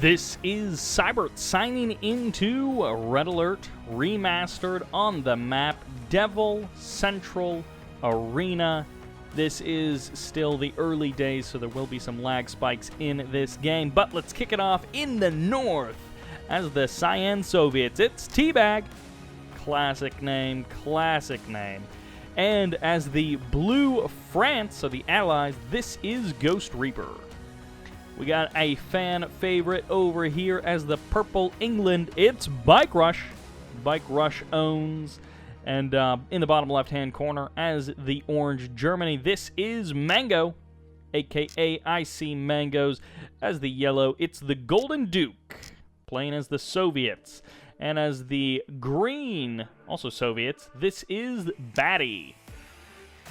This is Sybert signing into Red Alert Remastered on the map Devil Central Arena. This is still the early days, so there will be some lag spikes in this game, but let's kick it off in the north as the Cyan Soviets. It's Teabag. Classic name, classic name. And as the Blue France, so the Allies, this is zGhostReaper. We got a fan favorite over here as the Purple England. It's Bikerushownz. And in the bottom left-hand corner as the Orange Germany, this is Mango, a.k.a. ISeeMangos. As the yellow, it's the Golden Duke, playing as the Soviets. And as the green, also Soviets, this is Badie.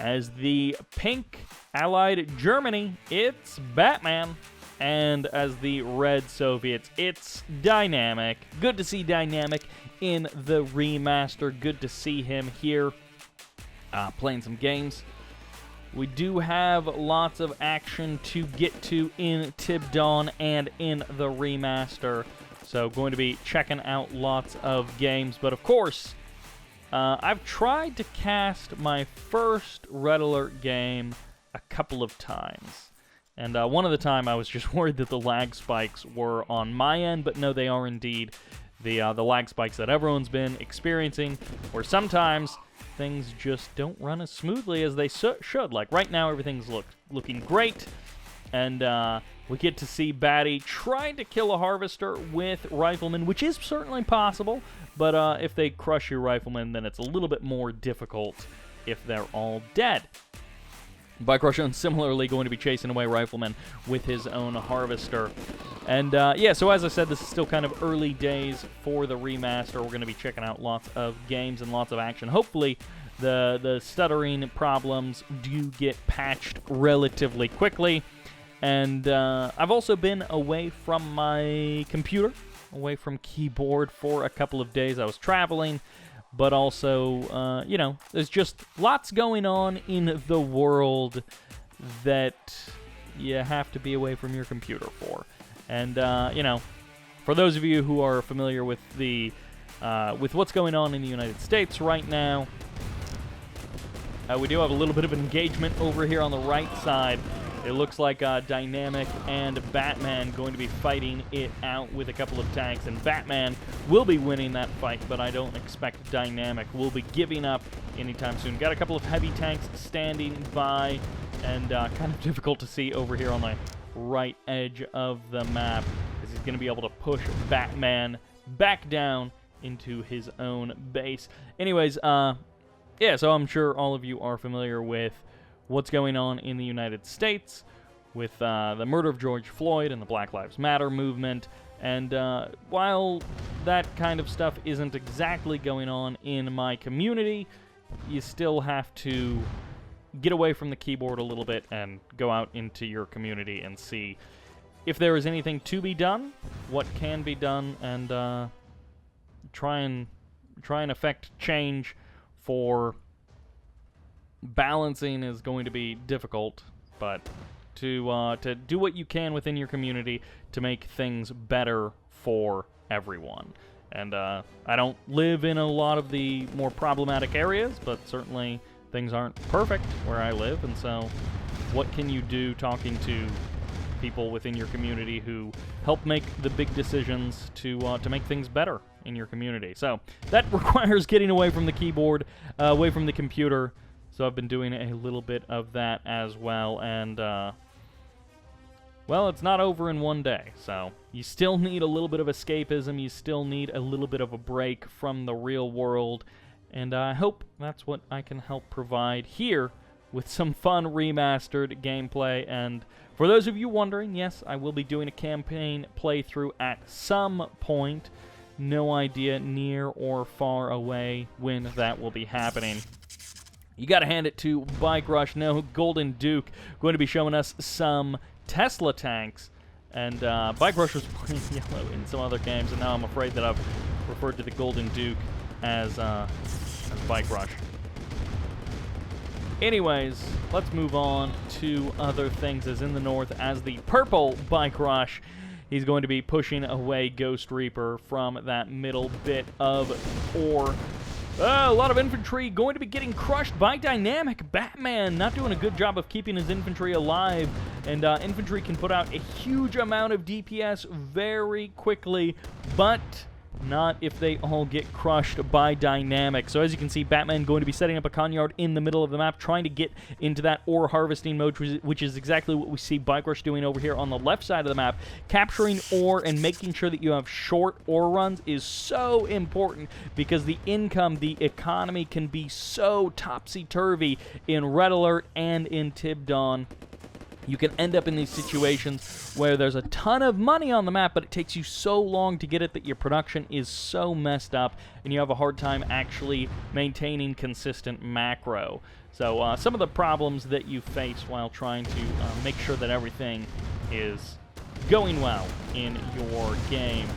As the pink Allied Germany, it's Batman. And as the red Soviets, it's Dynamic. Good to see Dynamic in the remaster. Good to see him here playing some games. We do have lots of action to get to in Tibdon and in the remaster. So going to be checking out lots of games. But of course, I've tried to cast my first Red Alert game a couple of times. And one of the time I was just worried that the lag spikes were on my end, but no, they are indeed the lag spikes that everyone's been experiencing, where sometimes things just don't run as smoothly as they should. Like right now, everything's looking great, and we get to see Badie trying to kill a harvester with riflemen, which is certainly possible, but if they crush your riflemen, then it's a little bit more difficult if they're all dead. Bikerushownz similarly going to be chasing away riflemen with his own harvester. And yeah, so as I said, this is still kind of early days for the remaster. We're going to be checking out lots of games and lots of action. Hopefully, the stuttering problems do get patched relatively quickly. And I've also been away from my computer, away from keyboard for a couple of days. I was traveling. But also, you know, there's just lots going on in the world that you have to be away from your computer for. And, you know, for those of you who are familiar with with what's going on in the United States right now, we do have a little bit of engagement over here on the right side. It looks like Dynamic and Batman going to be fighting it out with a couple of tanks, and Batman will be winning that fight, but I don't expect Dynamic will be giving up anytime soon. Got a couple of heavy tanks standing by, and kind of difficult to see over here on the right edge of the map, as he's going to be able to push Batman back down into his own base. Anyways, yeah, so I'm sure all of you are familiar with what's going on in the United States with the murder of George Floyd and the Black Lives Matter movement. And while that kind of stuff isn't exactly going on in my community, you still have to get away from the keyboard a little bit and go out into your community and see if there is anything to be done, what can be done, and try and affect change. For balancing is going to be difficult, but to do what you can within your community to make things better for everyone. And I don't live in a lot of the more problematic areas, but certainly things aren't perfect where I live, and so what can you do talking to people within your community who help make the big decisions to make things better in your community? So that requires getting away from the keyboard, away from the computer. So I've been doing a little bit of that as well, and, well, it's not over in one day, so you still need a little bit of escapism, you still need a little bit of a break from the real world, and I hope that's what I can help provide here with some fun remastered gameplay. And for those of you wondering, yes, I will be doing a campaign playthrough at some point. No idea near or far away when that will be happening. You got to hand it to Bikerush. No, Golden Duke going to be showing us some Tesla tanks. And Bikerush was playing yellow in some other games, and now I'm afraid that I've referred to the Golden Duke as Bikerush. Anyways, let's move on to other things as in the north as the purple Bikerush he's going to be pushing away zGhostReaper from that middle bit of ore. A lot of infantry going to be getting crushed by Dynamic. Batman not doing a good job of keeping his infantry alive, and infantry can put out a huge amount of DPS very quickly, but not if they all get crushed by Dynamic. So as you can see, Batman going to be setting up a con-yard in the middle of the map, trying to get into that ore harvesting mode, which is exactly what we see Bikerush doing over here on the left side of the map. Capturing ore and making sure that you have short ore runs is so important, because the income, the economy can be so topsy-turvy in Red Alert and in Tibdon. You can end up in these situations where there's a ton of money on the map, but it takes you so long to get it that your production is so messed up, and you have a hard time actually maintaining consistent macro. So some of the problems that you face while trying to make sure that everything is going well in your game.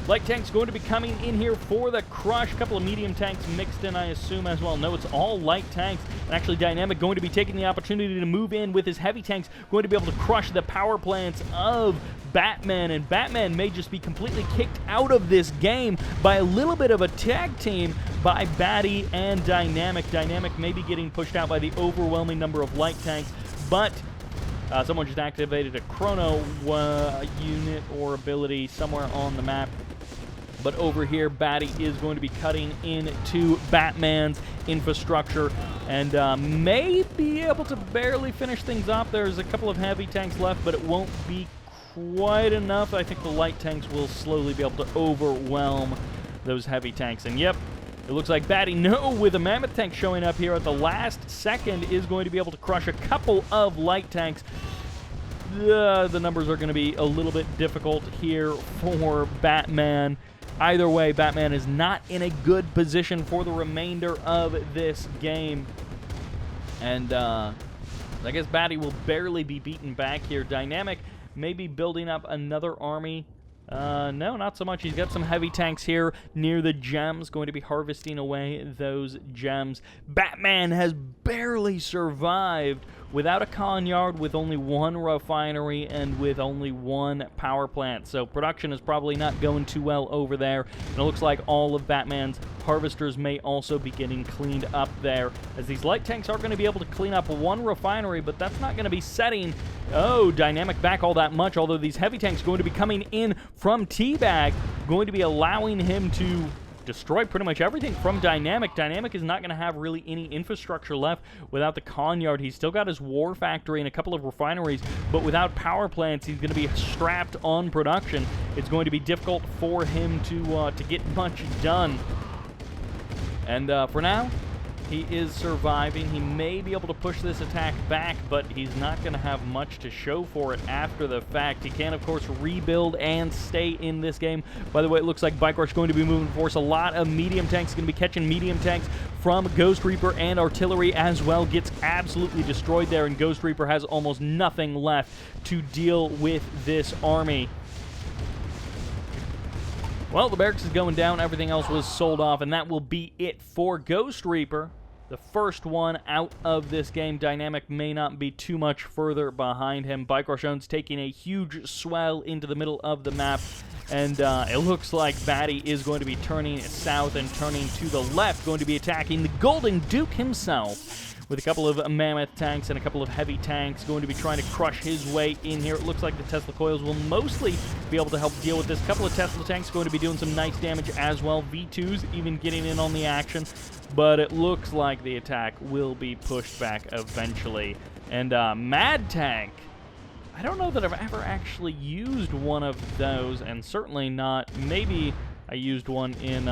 Light tanks going to be coming in here for the crush. A couple of medium tanks mixed in, I assume, as well. No, it's all light tanks. And actually, Dynamic going to be taking the opportunity to move in with his heavy tanks, going to be able to crush the power plants of Batman. And Batman may just be completely kicked out of this game by a little bit of a tag team by Badie and Dynamic. Dynamic may be getting pushed out by the overwhelming number of light tanks, but someone just activated a chrono unit or ability somewhere on the map. But over here, Badie is going to be cutting into Batman's infrastructure and may be able to barely finish things off. There's a couple of heavy tanks left, but it won't be quite enough. I think the light tanks will slowly be able to overwhelm those heavy tanks. And yep, it looks like Badie, with a mammoth tank showing up here at the last second, is going to be able to crush a couple of light tanks. The numbers are going to be a little bit difficult here for Batman. Either way, Batman is not in a good position for the remainder of this game. And I guess Badie will barely be beaten back here. Dynamic may be building up another army. No, not so much. He's got some heavy tanks here near the gems, going to be harvesting away those gems. Batman has barely survived without a con-yard, with only one refinery, and with only one power plant. So production is probably not going too well over there. And it looks like all of Batman's harvesters may also be getting cleaned up there, as these light tanks are going to be able to clean up one refinery, but that's not going to be setting Dynamic back all that much, although these heavy tanks going to be coming in from Teabag, going to be allowing him to destroy pretty much everything from Dynamic. Dynamic is not going to have really any infrastructure left without the con-yard. He's still got his war factory and a couple of refineries, but without power plants, he's going to be strapped on production. It's going to be difficult for him to get much done. And for now, he is surviving. He may be able to push this attack back, but he's not going to have much to show for it after the fact. He can, of course, rebuild and stay in this game. By the way, it looks like Bikerush going to be moving force. A lot of medium tanks going to be catching medium tanks from zGhostReaper, and artillery as well gets absolutely destroyed there, and zGhostReaper has almost nothing left to deal with this army. Well, the barracks is going down. Everything else was sold off, and that will be it for zGhostReaper. The first one out of this game. Dynamic may not be too much further behind him. Bikerushownz taking a huge swell into the middle of the map, and it looks like Badie is going to be turning south and turning to the left, going to be attacking the Golden Duke himself, with a couple of mammoth tanks and a couple of heavy tanks going to be trying to crush his way in here. It looks like the Tesla coils will mostly be able to help deal with this. A couple of Tesla tanks going to be doing some nice damage as well. V2s even getting in on the action, but it looks like the attack will be pushed back eventually. And Mad Tank, I don't know that I've ever actually used one of those, and certainly not, maybe I used one in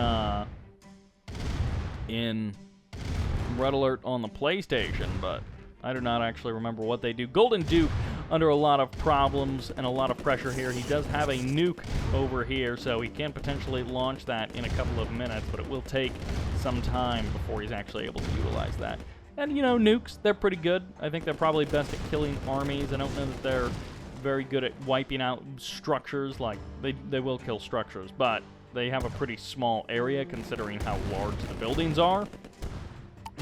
Red Alert on the PlayStation, but I do not actually remember what they do. Golden Duke under a lot of problems and a lot of pressure here. He does have a nuke over here, so he can potentially launch that in a couple of minutes, but it will take some time before he's actually able to utilize that. And, you know, nukes, they're pretty good. I think they're probably best at killing armies. I don't know that they're very good at wiping out structures. Like, they will kill structures, but they have a pretty small area considering how large the buildings are.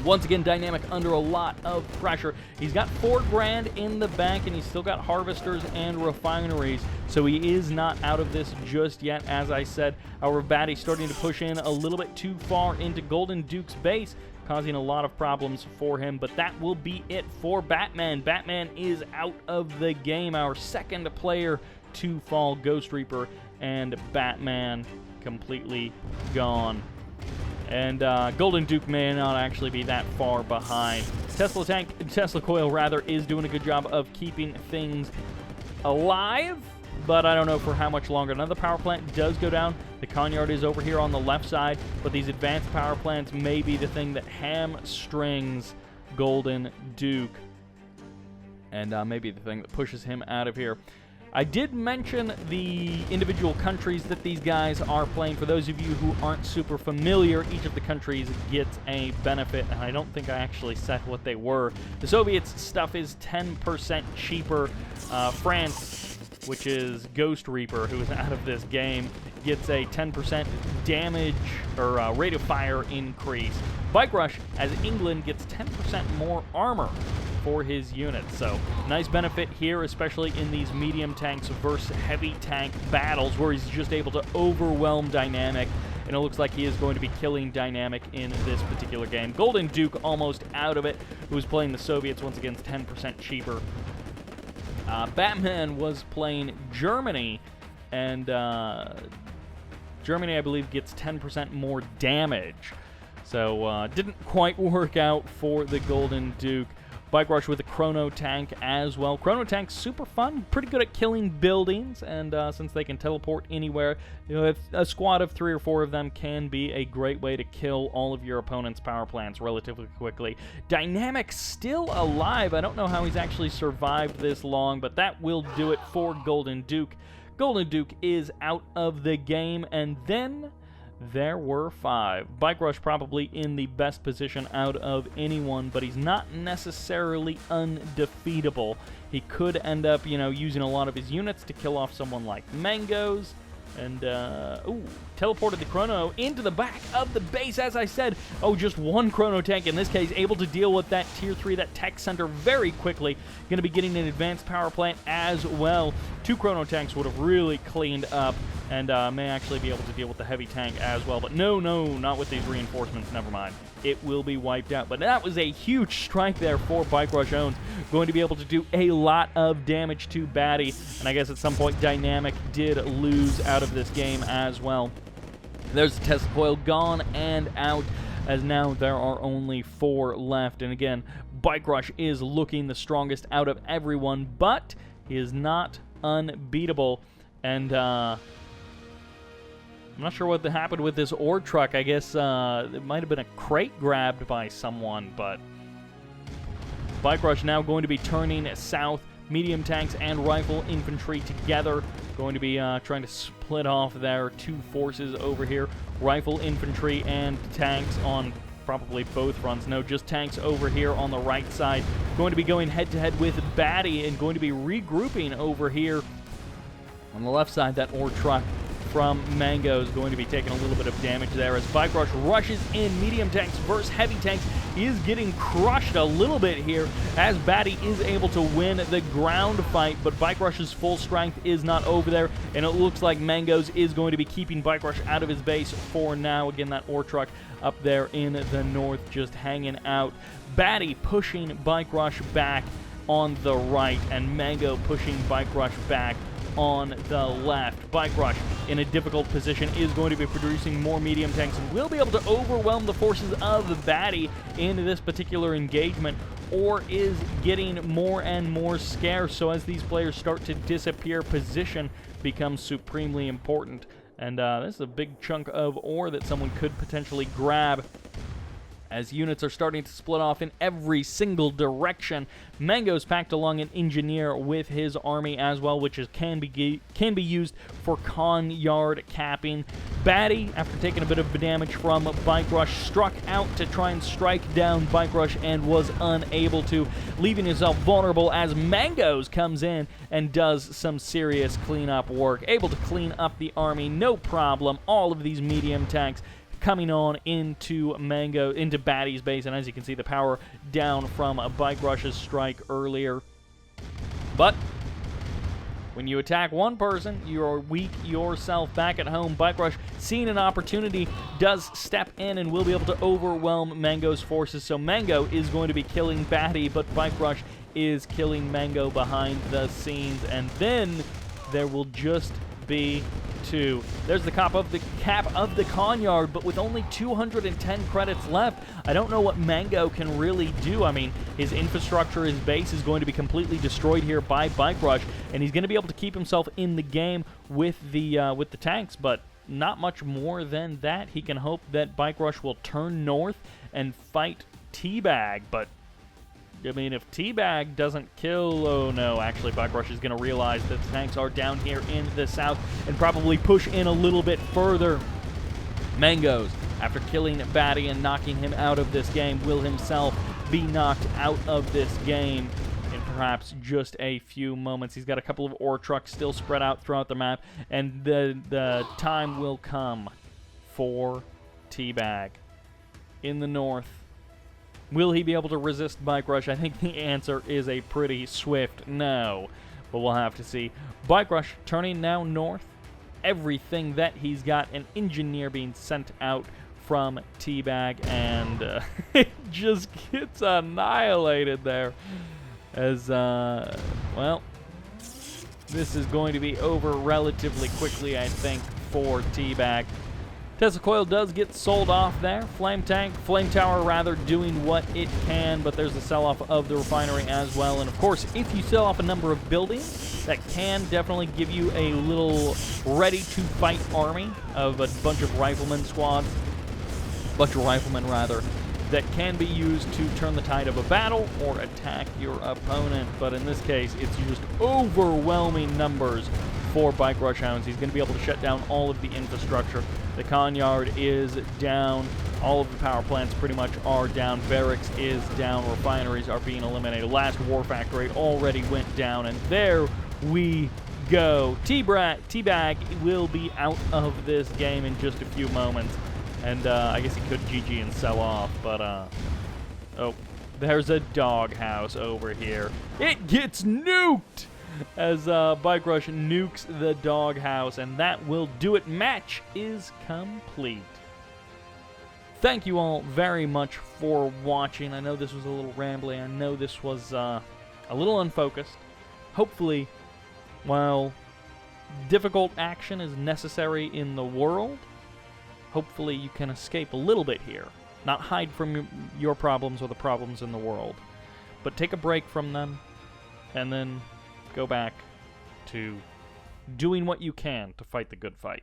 Once again, Dynamic under a lot of pressure. He's got $4 grand in the bank, and he's still got harvesters and refineries, so he is not out of this just yet, as I said. Our Badie starting to push in a little bit too far into Golden Duke's base, causing a lot of problems for him, but that will be it for Batman. Batman is out of the game. Our second player to fall, GhostReaper, and Batman completely gone. And Golden Duke may not actually be that far behind. Tesla Coil rather, is doing a good job of keeping things alive, but I don't know for how much longer. Another power plant does go down. The Conyard is over here on the left side, but these advanced power plants may be the thing that hamstrings Golden Duke, and maybe the thing that pushes him out of here. I did mention the individual countries that these guys are playing. For those of you who aren't super familiar, each of the countries gets a benefit, and I don't think I actually said what they were. The Soviets' stuff is 10% cheaper. France, which is GhostReaper, who is out of this game, gets a 10% damage or rate of fire increase. Bikerush, as England, gets 10% more armor for his units. So, nice benefit here, especially in these medium tanks versus heavy tank battles, where he's just able to overwhelm Dynamic, and it looks like he is going to be killing Dynamic in this particular game. Golden Duke almost out of it, who's playing the Soviets once again, 10% cheaper. Batman was playing Germany, and Germany, I believe, gets 10% more damage. So, didn't quite work out for the Golden Duke. Bikerush with a Chrono Tank as well. Chrono Tank's super fun, pretty good at killing buildings, and since they can teleport anywhere, you know, a squad of 3 or 4 of them can be a great way to kill all of your opponent's power plants relatively quickly. Dynamic's still alive. I don't know how he's actually survived this long, but that will do it for Golden Duke. Golden Duke is out of the game, and then there were 5. Bikerush probably in the best position out of anyone, but he's not necessarily undefeatable. He could end up, you know, using a lot of his units to kill off someone like Mangos, and, teleported the Chrono into the back of the base, as I said. Oh, just one Chrono Tank, in this case, able to deal with that Tier 3, that tech center very quickly. Going to be getting an advanced power plant as well. 2 Chrono Tanks would have really cleaned up, and may actually be able to deal with the heavy tank as well. But no, not with these reinforcements, never mind. It will be wiped out. But that was a huge strike there for Bikerushownz. Going to be able to do a lot of damage to Badie, and I guess at some point Dynamic did lose out of this game as well. There's the Tesla Coil gone and out, as now there are only 4 left. And again, Bikerush is looking the strongest out of everyone, but he is not unbeatable. And I'm not sure what happened with this ore truck. I guess it might have been a crate grabbed by someone, but Bikerush now going to be turning south. Medium tanks and rifle infantry together. Going to be trying to split off their 2 forces over here. Rifle infantry and tanks on probably both fronts. No, just tanks over here on the right side. Going to be going head-to-head with Badie, and going to be regrouping over here on the left side. That ore truck from Mango is going to be taking a little bit of damage there as Bikerush rushes in. Medium tanks versus heavy tanks. He is getting crushed a little bit here as Badie is able to win the ground fight, but Bikerush's full strength is not over there, and it looks like Mango's is going to be keeping Bikerush out of his base for now. Again, that ore truck up there in the north just hanging out. Badie pushing Bikerush back on the right, and Mango pushing Bikerush back on the left. Bikerush in a difficult position is going to be producing more medium tanks and will be able to overwhelm the forces of Badie in this particular engagement, or is getting more and more scarce. So as these players start to disappear, position becomes supremely important. And this is a big chunk of ore that someone could potentially grab as units are starting to split off in every single direction. Mango's packed along an engineer with his army as well, which can be used for Conyard capping. Badie, after taking a bit of damage from Bikerush, struck out to try and strike down Bikerush and was unable to, leaving himself vulnerable as Mango's comes in and does some serious cleanup work. Able to clean up the army, no problem. All of these medium tanks coming on into Badie's base, and as you can see, the power down from a Bikerush's strike earlier. But when you attack one person, you're weak yourself back at home. Bikerush, seeing an opportunity, does step in and will be able to overwhelm Mango's forces. So Mango is going to be killing Badie, but Bikerush is killing Mango behind the scenes. And then there will just be two. There's the cap of the Conyard, but with only 210 credits left, I don't know what Mango can really do. I mean, his infrastructure, his base is going to be completely destroyed here by Bikerush, and he's going to be able to keep himself in the game with the tanks, but not much more than that. He can hope that Bikerush will turn north and fight Teabag, but I mean, if Teabag doesn't kill... Oh, no. Actually, Bikerush is going to realize that the tanks are down here in the south and probably push in a little bit further. Mangos, after killing Badie and knocking him out of this game, will himself be knocked out of this game in perhaps just a few moments. He's got a couple of ore trucks still spread out throughout the map, and the time will come for Teabag in the north. Will he be able to resist Bikerush? I think the answer is a pretty swift no, but we'll have to see. Bikerush turning now north. Everything that he's got, an engineer being sent out from Teabag, and it just gets annihilated there. As, well, this is going to be over relatively quickly, I think, for Teabag. Tesla Coil does get sold off there. Flame Tower rather, doing what it can, but there's a sell-off of the refinery as well. And of course, if you sell off a number of buildings, that can definitely give you a little ready-to-fight army of a bunch of riflemen rather, that can be used to turn the tide of a battle or attack your opponent. But in this case, it's just overwhelming numbers for Bikerushownz. He's going to be able to shut down all of the infrastructure. The Conyard is down. All of the power plants pretty much are down. Barracks is down. Refineries are being eliminated. Last war factory already went down. And there we go. Teabag will be out of this game in just a few moments. And I guess he could GG and sell off. But, oh, there's a doghouse over here. It gets nuked! As Bikerush nukes the doghouse, and that will do it. Match is complete. Thank you all very much for watching. I know this was a little rambly. I know this was a little unfocused. Hopefully, while difficult action is necessary in the world, hopefully you can escape a little bit here. Not hide from your problems or the problems in the world, but take a break from them, and then go back to doing what you can to fight the good fight.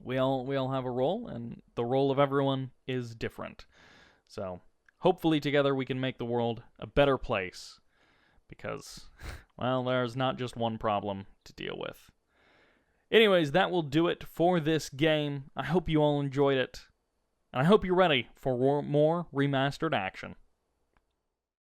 We all have a role, and the role of everyone is different. So hopefully together we can make the world a better place, because, well, there's not just one problem to deal with. Anyways, that will do it for this game. I hope you all enjoyed it, and I hope you're ready for more remastered action.